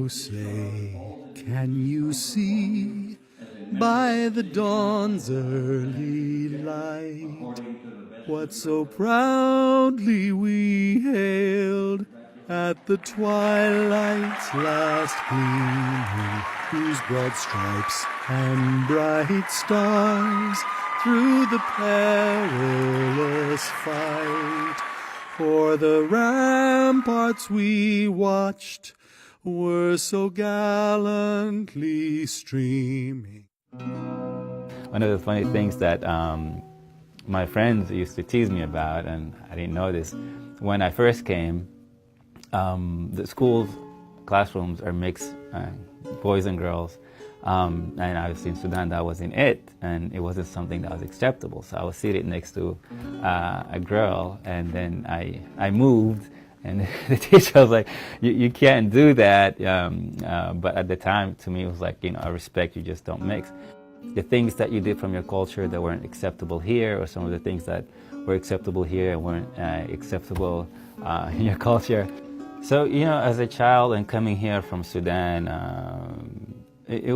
Oh, say, can you see by the dawn's early light what so proudly we hailed at the twilight's last gleaming, whose broad stripes and bright stars through the perilous fight o'er the ramparts we watched were so gallantly streaming. One of the funny things that my friends used to tease me about, and I didn't know this, when I first came, the school's classrooms are mixed, boys and girls, and obviously in Sudan that wasn't it, and it wasn't something that was acceptable. So I was seated next to a girl, and then I moved, and the teacher was like, you can't do that, but at the time, to me, it was like, I respect you, just don't mix. The things that you did from your culture that weren't acceptable here, or some of the things that were acceptable here and weren't acceptable in your culture. So, as a child and coming here from Sudan, it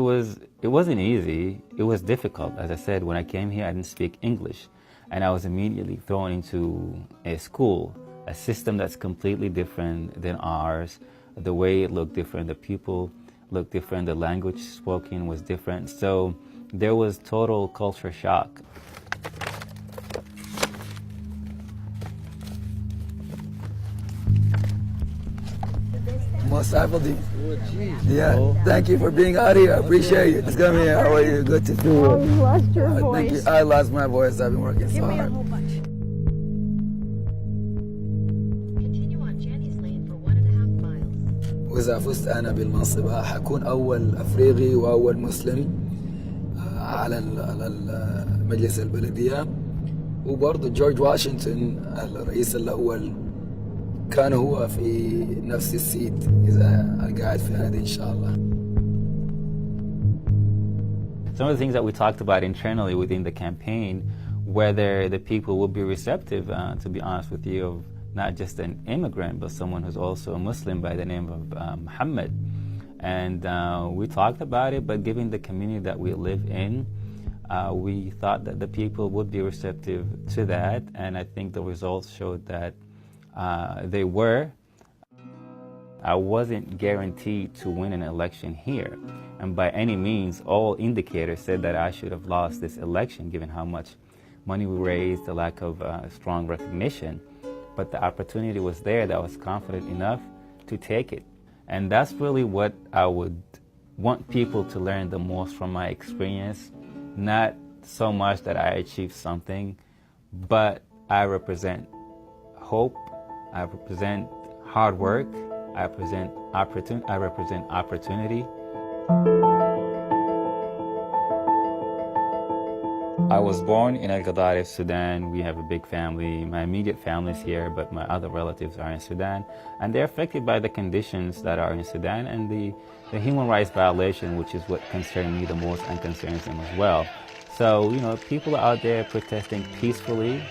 wasn't easy. It was difficult. As I said, when I came here, I didn't speak English, and I was immediately thrown into a school, a system that's completely different than ours. The way it looked different, the people looked different, the language spoken was different. So there was total culture shock. Saifuddin. Yeah, thank you for being out here. I appreciate you. Just come here. How are you? Good to see you. Oh, you lost your voice. Thank you. I lost my voice. I've been working so hard. Give me a whole bunch. Continue on Janney's Lane for 1.5 miles. وإذا فزت أنا بالمنصب حكون أول أفريقي وأول مسلم على مجلس البلدية. وبرضه جورج واشنطن الرئيس الأول كان هو في نفس السيت إذا قاعد في هذه إن شاء الله. Some of the things that we talked about internally within the campaign, whether the people would be receptive, to be honest with you, of not just an immigrant, but someone who's also a Muslim by the name of Muhammad. And we talked about it, but given the community that we live in, we thought that the people would be receptive to that, and I think the results showed that they were. I wasn't guaranteed to win an election here, and by any means, all indicators said that I should have lost this election given how much money we raised, the lack of strong recognition. But the opportunity was there that I was confident enough to take it. And that's really what I would want people to learn the most from my experience. Not so much that I achieved something, but I represent hope, I represent hard work, I represent opportunity. I was born in Al-Gadaref, Sudan. We have a big family. My immediate family is here, but my other relatives are in Sudan. And they're affected by the conditions that are in Sudan and the human rights violation, which is what concerns me the most and concerns them as well. So, people are out there protesting peacefully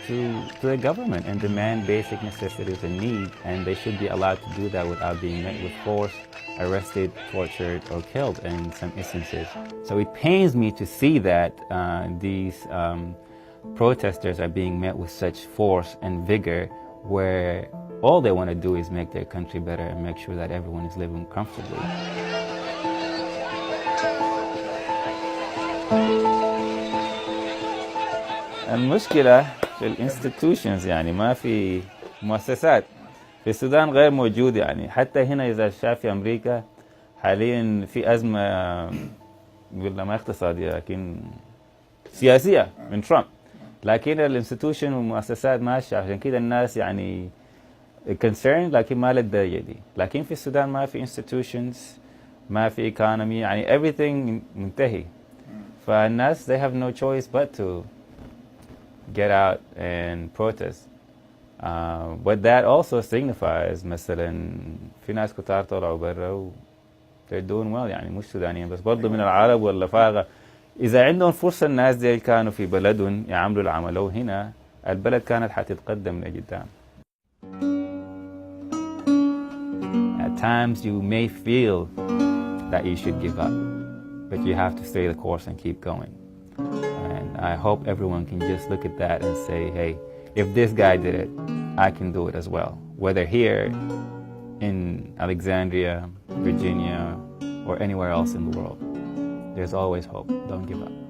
to the government and demand basic necessities and needs, and they should be allowed to do that without being met with force, arrested, tortured, or killed in some instances. So it pains me to see that these protesters are being met with such force and vigor, where all they want to do is make their country better and make sure that everyone is living comfortably. المشكلة في الانستتيوشنز، يعني ما في مؤسسات في السودان غير موجود. يعني حتى هنا إذا شاف في أمريكا حاليا في أزمة، قلنا ما اقتصادية لكن سياسية من ترامب، لكن الانستتيوشن والمؤسسات ماشية، عشان كده الناس يعني concerned لكن ما للدرجة دي. لكن في السودان ما في institutions، ما في economy، يعني everything منتهي. فالناس they have no choice but to get out and protest. But that also signifies مثلا في ناس كتار طلعوا برا they're doing well، يعني مش سودانيين بس، برضو من العرب واللفاقة. إذا عندهم فرصة الناس دي كانوا في بلدهم يعملوا العمل هنا، البلد كانت حتتقدم لقدام. times you may feel that you should give up, but you have to stay the course and keep going. And I hope everyone can just look at that and say, hey, if this guy did it, I can do it as well. Whether here in Alexandria, Virginia, or anywhere else in the world, there's always hope. Don't give up.